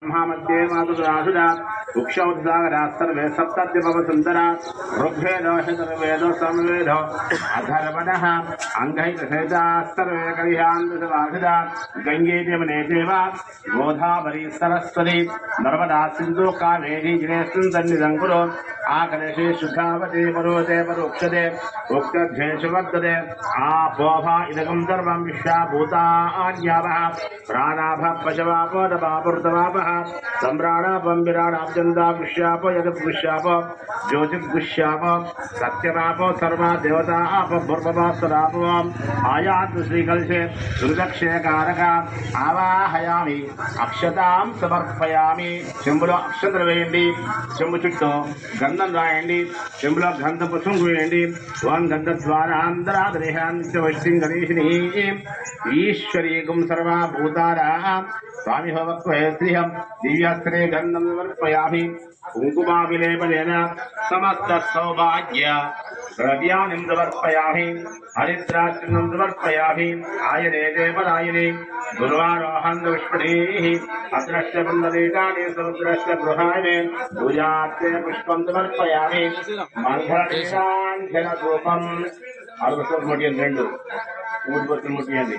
महामध्ये मातुरासुरा उक्षौद्दागरा सर्वे सप्तद्विपवसुन्दरा ऋग्वेदो शतुर्वेदो समवेदो अथर्वणः अङ्गैकसहिताः सर्वे कलिहान्दसवासुरा गङ्गे यमुने चैव गोदावरी सरस्वती नर्मदा सिन्धु कावेरी जलेऽस्मिन् सन्निधं कुरु आकर्षे शुद्धावते पर्वते परोक्षते उक्तध्येषु वर्तते आपोभा इदकं सर्वं विश्वाभूतान्यावः प्राणाभः पशवापोदपापुर्तवापः सम्राणापं विराडाब्जन्दा पुष्याप यदपुष्याप ज्योतिर्पुष्याप सत्यमापो सर्वा देवता आप भूर्भवासरापवाम् आयातु श्रीकलशे दुर्दक्षयकारक आवाहयामि अक्षतां समर्पयामि చెంబులో అక్షంతలు వేయండి చెంబు చుట్టూ గంధం రాయండి చెంబులో గంధ పుష్పం వేయండి ఓం గంధ ద్వారాంతరాదరేహాంత్యవశ్యం గణేశిని ఈశ్వరీకం సర్వభూతానాం స్వామి భవత్వయశ్రియం దివ్యాస్త్రే గంధం సమర్పయామి కుంకుమావిలేపనేన సమస్త సౌభాగ్య ద్రవ్యాన్ని సమర్పయామి హరిద్రాచరణం సమర్పయామి ఆయనే దేవరాయనే గురువారోహం పుష్పణీ అద్రష్టబంధనేకాని సముద్రశ్చ గృహాయనే పూజార్తే పుష్పం సమర్పయామి మంగళ ధూపం 6 ముట్టియండి 2 3 ముట్టియండి